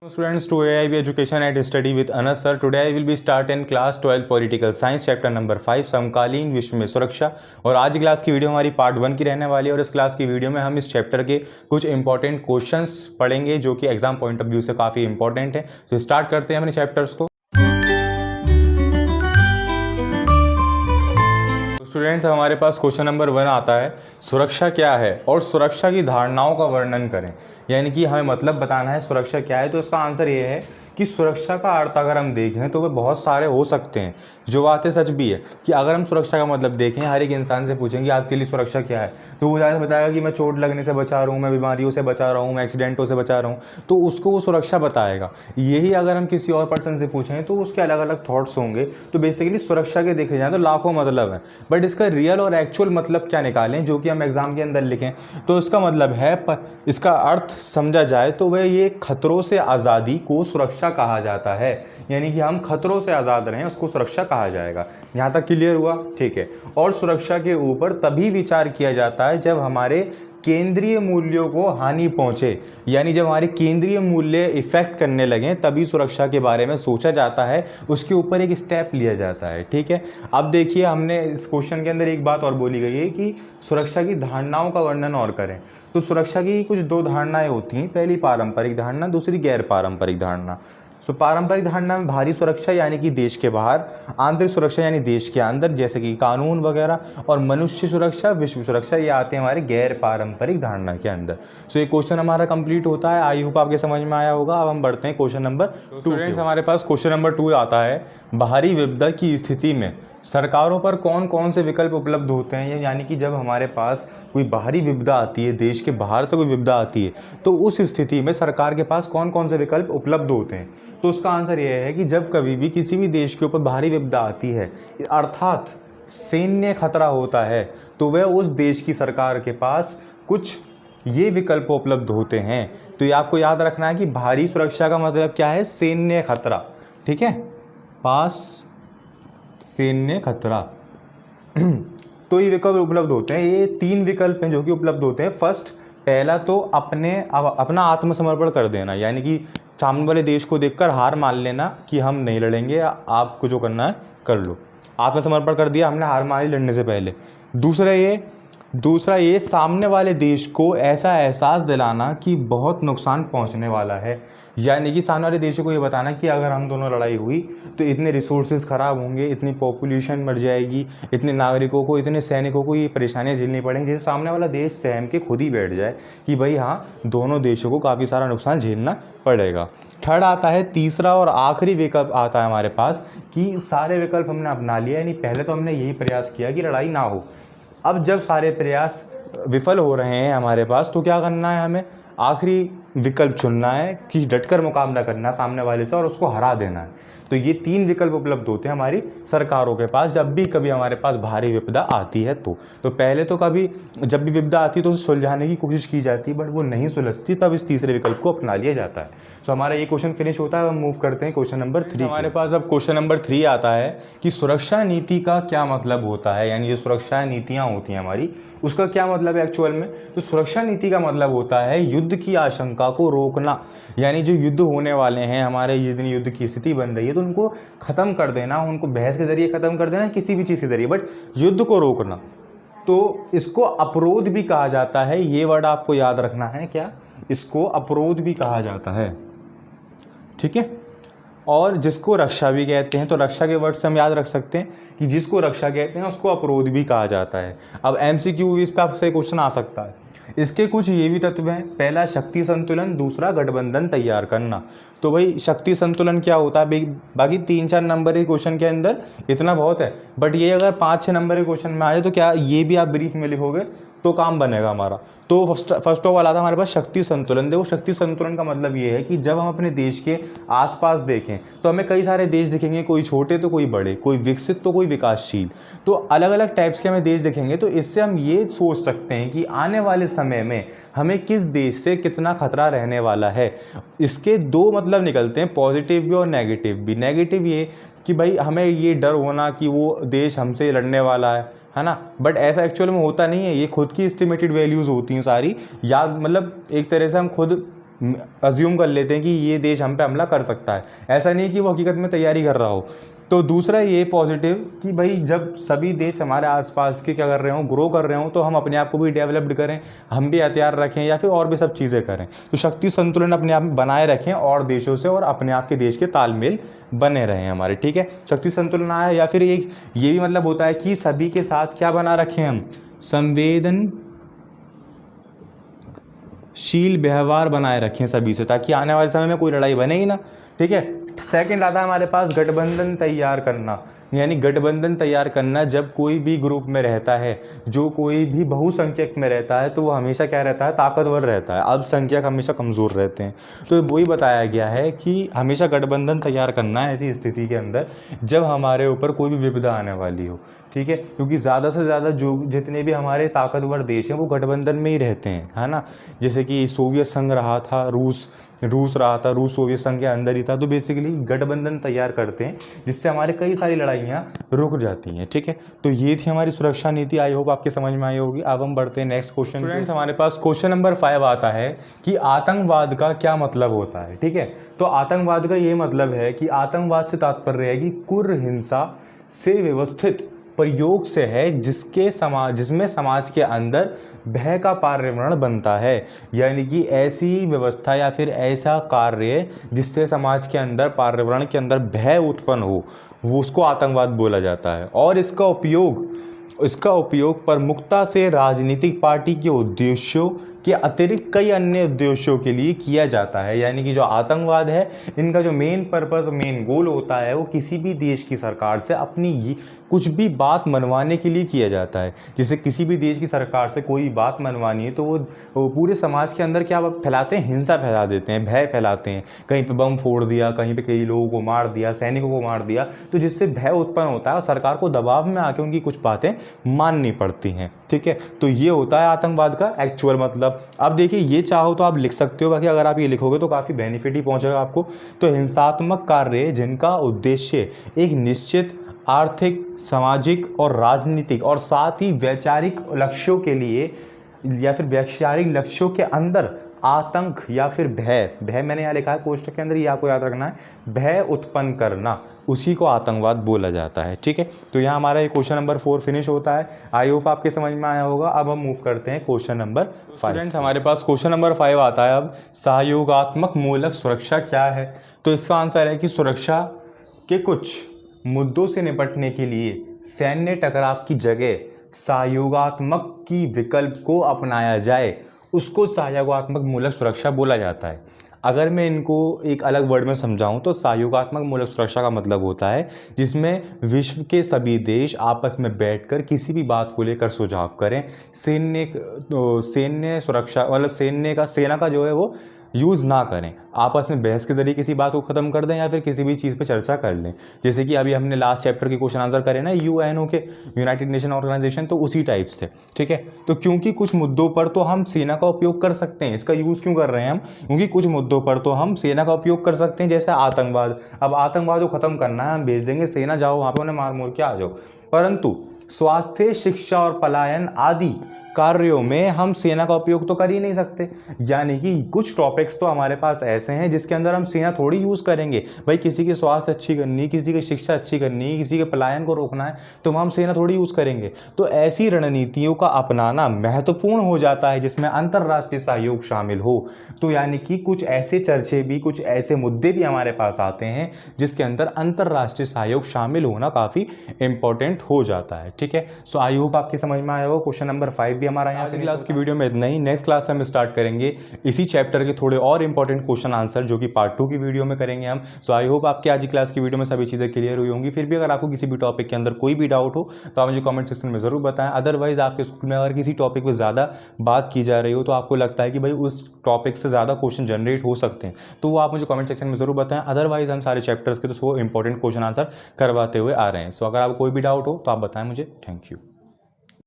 Students, today I will be education and study with Anas sir. Today I will be start in class 12 political science chapter number 5 समकालीन विश्व में सुरक्षा। और आज class की video हमारी पार्ट 1 की रहने वाली है और इस क्लास की वीडियो में हम इस चैप्टर के कुछ इंपॉर्टेंट क्वेश्चंस पढ़ेंगे जो कि एग्जाम पॉइंट ऑफ व्यू से काफ़ी इंपॉर्टेंट है। तो स्टार्ट करते हैं अपने चैप्टर्स को। स्टूडेंट्स, हमारे पास क्वेश्चन नंबर 1 आता है, सुरक्षा क्या है और सुरक्षा की धारणाओं का वर्णन करें। यानी कि हमें मतलब बताना है सुरक्षा क्या है। तो इसका आंसर ये है कि सुरक्षा का अर्थ अगर हम देखें तो वे बहुत सारे हो सकते हैं। जो बातें सच भी है कि अगर हम सुरक्षा का मतलब देखें, हर एक इंसान से पूछेंगे आपके लिए सुरक्षा क्या है, तो वो ज़्यादा बताएगा कि मैं चोट लगने से बचा रहा हूँ, मैं बीमारियों से बचा रहा हूँ, मैं एक्सीडेंटों से बचा रहा हूँ, तो उसको वो सुरक्षा बताएगा। यही अगर हम किसी और पर्सन से पूछें तो उसके अलग अलग थॉट्स होंगे। तो बेसिकली सुरक्षा के देखे जाए तो लाखों मतलब है, बट इसका रियल और एक्चुअल मतलब क्या निकालें जो कि हम एग्जाम के अंदर लिखें। तो इसका मतलब है, इसका अर्थ समझा जाए तो वह ये खतरों से आज़ादी को सुरक्षा कहा जाता है। यानी कि हम खतरों से आज़ाद रहें उसको सुरक्षा कहा जाएगा। यहाँ तक क्लियर हुआ? ठीक है। और सुरक्षा के ऊपर तभी विचार किया जाता है जब हमारे केंद्रीय मूल्यों को हानि पहुंचे। यानी जब हमारे केंद्रीय मूल्य इफेक्ट करने लगें तभी सुरक्षा के बारे में सोचा जाता है, उसके ऊपर एक स्टेप लिया जाता है। ठीक है। अब देखिए, हमने इस क्वेश्चन के अंदर एक बात और बोली गई है कि सुरक्षा की धारणाओं का वर्णन और करें। तो सुरक्षा की कुछ दो धारणाएं होती हैं, पहली पारंपरिक धारणा, दूसरी गैर पारंपरिक धारणा। पारंपरिक धारणा में बाहरी सुरक्षा यानी कि देश के बाहर, आंतरिक सुरक्षा यानी देश के अंदर जैसे कि कानून वगैरह, और मनुष्य सुरक्षा, विश्व सुरक्षा, ये आते हैं हमारे गैर पारंपरिक धारणा के अंदर। ये क्वेश्चन हमारा कंप्लीट होता है। आई होप आपके समझ में आया होगा। अब हम बढ़ते हैं क्वेश्चन नंबर 2। स्टूडेंट्स, हमारे पास क्वेश्चन नंबर 2 आता है, बाहरी विपदा की स्थिति में सरकारों पर कौन कौन से विकल्प उपलब्ध होते हैं। यानी कि जब हमारे पास कोई बाहरी विपदा आती है, देश के बाहर से कोई विपदा आती है, तो उस स्थिति में सरकार के पास कौन कौन से विकल्प उपलब्ध होते हैं। तो उसका आंसर यह है कि जब कभी भी किसी भी देश के ऊपर बाहरी विपदा आती है, अर्थात सैन्य खतरा होता है, तो वह उस देश की सरकार के पास कुछ ये विकल्प उपलब्ध होते हैं। तो ये आपको याद रखना है कि बाहरी सुरक्षा का मतलब क्या है? सैन्य खतरा। ठीक है, पास सैन्य खतरा। तो ये विकल्प उपलब्ध होते हैं। ये 3 विकल्प हैं जो कि उपलब्ध होते हैं। फर्स्ट, पहला तो अपना आत्मसमर्पण कर देना, यानी कि सामने वाले देश को देखकर हार मान लेना कि हम नहीं लड़ेंगे, आपको जो करना है कर लो। आत्मसमर्पण कर दिया हमने, हार मान ली लड़ने से पहले। दूसरा ये सामने वाले देश को ऐसा एहसास दिलाना कि बहुत नुकसान पहुंचने वाला है। यानी कि सामने वाले देशों को ये बताना कि अगर हम दोनों लड़ाई हुई तो इतने रिसोर्सेज खराब होंगे, इतनी पॉपुलेशन मर जाएगी, इतने नागरिकों को, इतने सैनिकों को ये परेशानियां झेलनी पड़ेंगी, जिससे सामने वाला देश सहम के खुद ही बैठ जाए कि भाई हाँ, दोनों देशों को काफ़ी सारा नुकसान झेलना पड़ेगा। थर्ड आता है, तीसरा और आखिरी विकल्प आता है हमारे पास कि सारे विकल्प हमने अपना लिया। यानी पहले तो हमने यही प्रयास किया कि लड़ाई ना हो। अब जब सारे प्रयास विफल हो रहे हैं हमारे पास, तो क्या करना है? हमें आखिरी विकल्प चुनना है कि डटकर मुकाबला करना सामने वाले से और उसको हरा देना है। तो ये 3 विकल्प उपलब्ध होते हैं हमारी सरकारों के पास जब भी कभी हमारे पास भारी विपदा आती है। तो पहले तो कभी जब भी विपदा आती है तो सुलझाने की कोशिश की जाती है, बट वो नहीं सुलझती, तब इस तीसरे विकल्प को अपना लिया जाता है। तो हमारा ये क्वेश्चन फिनिश होता है। हम मूव करते हैं क्वेश्चन नंबर 3। हमारे पास अब क्वेश्चन नंबर 3 आता है कि सुरक्षा नीति का क्या मतलब होता है। यानी जो सुरक्षा नीतियाँ होती हैं हमारी, उसका क्या मतलब है एक्चुअल में। तो सुरक्षा नीति का मतलब होता है युद्ध की आशंका को रोकना। यानी जो युद्ध होने वाले हैं हमारे, जितनी युद्ध की स्थिति बन रही है, तो उनको ख़त्म कर देना, उनको बहस के जरिए ख़त्म कर देना, किसी भी चीज़ के जरिए, बट युद्ध को रोकना। तो इसको अपरोध भी कहा जाता है। ये वर्ड आपको याद रखना है। क्या? इसको अपरोध भी कहा जाता है। ठीक है। और जिसको रक्षा भी कहते हैं, तो रक्षा के वर्ड से हम याद रख सकते हैं कि जिसको रक्षा कहते हैं उसको अपरोध भी कहा जाता है। अब MCQ इस पे आपसे क्वेश्चन आ सकता है। इसके कुछ ये भी तत्व हैं। पहला, शक्ति संतुलन, दूसरा गठबंधन तैयार करना। तो भाई शक्ति संतुलन क्या होता है? बाकी 3-4 नंबर के क्वेश्चन के अंदर इतना बहुत है, बट ये अगर 5-6 नंबर के क्वेश्चन में आ जाए तो क्या ये भी आप ब्रीफ में लिखोगे तो काम बनेगा हमारा। तो फर्स्ट ऑफ ऑल आता है हमारे पास शक्ति संतुलन। देखो, शक्ति संतुलन का मतलब ये है कि जब हम अपने देश के आसपास देखें तो हमें कई सारे देश दिखेंगे, कोई छोटे तो कोई बड़े, कोई विकसित तो कोई विकासशील, तो अलग अलग टाइप्स के हमें देश दिखेंगे। तो इससे हम ये सोच सकते हैं कि आने वाले समय में हमें किस देश से कितना खतरा रहने वाला है। इसके 2 मतलब निकलते हैं, पॉजिटिव भी और नेगेटिव भी। नेगेटिव ये कि भाई हमें ये डर होना कि वो देश हमसे लड़ने वाला है ना, बट ऐसा एक्चुअल में होता नहीं है। ये खुद की एस्टिमेटेड वैल्यूज़ होती हैं सारी, या मतलब एक तरह से हम खुद अज्यूम कर लेते हैं कि ये देश हम पे हमला कर सकता है। ऐसा नहीं कि वो हकीकत में तैयारी कर रहा हो। तो दूसरा ये पॉजिटिव कि भाई जब सभी देश हमारे आसपास के क्या कर रहे हो, ग्रो कर रहे हो, तो हम अपने आप को भी डेवलप्ड करें, हम भी हथियार रखें या फिर और भी सब चीज़ें करें। तो शक्ति संतुलन अपने आप में बनाए रखें और देशों से और अपने आप के देश के तालमेल बने रहें हमारे, ठीक है। शक्ति संतुलन आया, या फिर एक ये भी मतलब होता है कि सभी के साथ क्या बना रखें हम, संवेदनशील व्यवहार बनाए रखें सभी से, ताकि आने वाले समय में कोई लड़ाई बने ही ना, ठीक है। सेकंड आता है हमारे पास गठबंधन तैयार करना, यानी गठबंधन तैयार करना। जब कोई भी ग्रुप में रहता है, जो कोई भी बहुसंख्यक में रहता है, तो वो हमेशा क्या रहता है, ताकतवर रहता है। अल्पसंख्यक हमेशा कमज़ोर रहते हैं। तो वही बताया गया है कि हमेशा गठबंधन तैयार करना है ऐसी स्थिति के अंदर जब हमारे ऊपर कोई भी विपदा आने वाली हो, ठीक है। क्योंकि ज़्यादा से ज़्यादा जो जितने भी हमारे ताकतवर देश हैं वो गठबंधन में ही रहते हैं, है ना। जैसे कि सोवियत संघ रहा था, रूस रहा था, रूस सोवियत संघ के अंदर ही था। तो बेसिकली गठबंधन तैयार करते हैं जिससे हमारे कई सारी लड़ाइयाँ रुक जाती हैं, ठीक है। तो ये थी हमारी सुरक्षा नीति। आई होप आपके समझ में आई होगी। अब हम बढ़ते हैं नेक्स्ट क्वेश्चन। स्टूडेंट्स, हमारे पास क्वेश्चन नंबर 5 आता है कि आतंकवाद का क्या मतलब होता है, ठीक है। तो आतंकवाद का ये मतलब है कि आतंकवाद से तात्पर्य है कि कुर हिंसा से व्यवस्थित प्रयोग से है जिसमें समाज के अंदर भय का पर्यावरण बनता है। यानी कि ऐसी व्यवस्था या फिर ऐसा कार्य जिससे समाज के अंदर पर्यावरण के अंदर भय उत्पन्न हो, वो उसको आतंकवाद बोला जाता है। और इसका उपयोग प्रमुखता से राजनीतिक पार्टी के उद्देश्यों के अतिरिक्त कई अन्य उद्देश्यों के लिए किया जाता है। यानी कि जो आतंकवाद है, इनका जो मेन पर्पस, मेन गोल होता है, वो किसी भी देश की सरकार से अपनी कुछ भी बात मनवाने के लिए किया जाता है। जैसे किसी भी देश की सरकार से कोई बात मनवानी है तो वो पूरे समाज के अंदर क्या फैलाते हैं, हिंसा फैला देते हैं, भय फैलाते हैं। कहीं पे बम फोड़ दिया, कहीं पे कई लोगों को मार दिया, सैनिकों को मार दिया, तो जिससे भय उत्पन्न होता है और सरकार को दबाव में आके उनकी कुछ बातें माननी पड़ती हैं, ठीक है। तो ये होता है आतंकवाद का एक्चुअल मतलब। अब देखिए, ये चाहो तो आप लिख सकते हो, बाकी अगर आप ये लिखोगे तो काफ़ी बेनिफिट ही पहुंचेगा आपको। तो हिंसात्मक कार्य जिनका उद्देश्य एक निश्चित आर्थिक, सामाजिक और राजनीतिक और साथ ही वैचारिक लक्ष्यों के लिए या फिर वैचारिक लक्ष्यों के अंदर आतंक या फिर भय मैंने यहाँ लिखा है कोष्टक के अंदर, ये आपको याद रखना है, भय उत्पन्न करना, उसी को आतंकवाद बोला जाता है, ठीक है। तो यहाँ हमारा ये क्वेश्चन नंबर 4 फिनिश होता है। आई होप आपके समझ में आया होगा। अब हम मूव करते हैं क्वेश्चन नंबर 5। स्टूडेंट्स, हमारे पास क्वेश्चन नंबर 5 आता है। अब सहयोगात्मक मूलक सुरक्षा क्या है? तो इसका आंसर है कि सुरक्षा के कुछ मुद्दों से निपटने के लिए सैन्य टकराव की जगह सहयोगात्मक की विकल्प को अपनाया जाए, उसको सहयोगात्मक मूलक सुरक्षा बोला जाता है। अगर मैं इनको एक अलग वर्ड में समझाऊं तो सहयोगात्मक मूलक सुरक्षा का मतलब होता है जिसमें विश्व के सभी देश आपस में बैठकर किसी भी बात को लेकर सुझाव करें। सैन्य सुरक्षा मतलब सेना का जो है वो यूज़ ना करें, आपस में बहस के जरिए किसी बात को ख़त्म कर दें या फिर किसी भी चीज़ पे चर्चा कर लें। जैसे कि अभी हमने लास्ट चैप्टर के क्वेश्चन आंसर करे ना, यूएनओ के, यूनाइटेड नेशन ऑर्गेनाइजेशन, तो उसी टाइप से, ठीक है। तो क्योंकि कुछ मुद्दों पर तो हम सेना का उपयोग कर सकते हैं, इसका यूज़ क्यों कर रहे हैं हम, क्योंकि कुछ मुद्दों पर तो हम सेना का उपयोग कर सकते हैं, जैसे आतंकवाद। अब आतंकवाद को ख़त्म करना है, हम भेज देंगे सेना, जाओ वहाँ पर उन्हें मार मोर के आ जाओ। परंतु स्वास्थ्य, शिक्षा और पलायन आदि कार्यों में हम सेना का उपयोग तो कर ही नहीं सकते। यानी कि कुछ टॉपिक्स तो हमारे पास ऐसे हैं जिसके अंदर हम सेना थोड़ी यूज़ करेंगे। भाई किसी की स्वास्थ्य अच्छी करनी, किसी की शिक्षा अच्छी करनी, किसी के पलायन को रोकना है, तो हम सेना थोड़ी यूज़ करेंगे। तो ऐसी रणनीतियों का अपनाना महत्वपूर्ण हो जाता है जिसमें अंतर्राष्ट्रीय सहयोग शामिल हो। तो यानी कि कुछ ऐसे चर्चे भी, कुछ ऐसे मुद्दे भी हमारे पास आते हैं जिसके अंदर अंतर्राष्ट्रीय सहयोग शामिल होना काफ़ी इंपॉर्टेंट हो जाता है, ठीक है। सो आई होप आपकी समझ में आया हो। क्वेश्चन नंबर 5 भी हमारा यहाँ। आज क्लास की वीडियो में इतना ही। नेक्स्ट क्लास हम स्टार्ट करेंगे इसी चैप्टर के थोड़े और इंपॉर्टेंट क्वेश्चन आंसर, जो कि पार्ट 2 की वीडियो में करेंगे हम। सो आई होप आपकी आज की क्लास की वीडियो में सभी चीज़ें क्लियर हुई होंगी। फिर भी अगर आपको किसी भी टॉपिक के अंदर कोई भी डाउट हो तो आप मुझे कमेंट सेक्शन में ज़रूर बताएं। अदरवाइज आपके स्कूल में अगर किसी टॉपिक पर ज़्यादा बात की जा रही हो, तो आपको लगता है कि भाई उस टॉपिक से ज़्यादा क्वेश्चन जनरेट हो सकते हैं, तो वो आप मुझे कमेंट सेक्शन में ज़रूर बताएं। अदरवाइज हम सारे चैप्टर्स के तो इंपॉर्टेंट क्वेश्चन आंसर करवाते हुए आ रहे हैं। सो अगर आपको कोई भी डाउट हो तो आप बताएं मुझे। Thank you.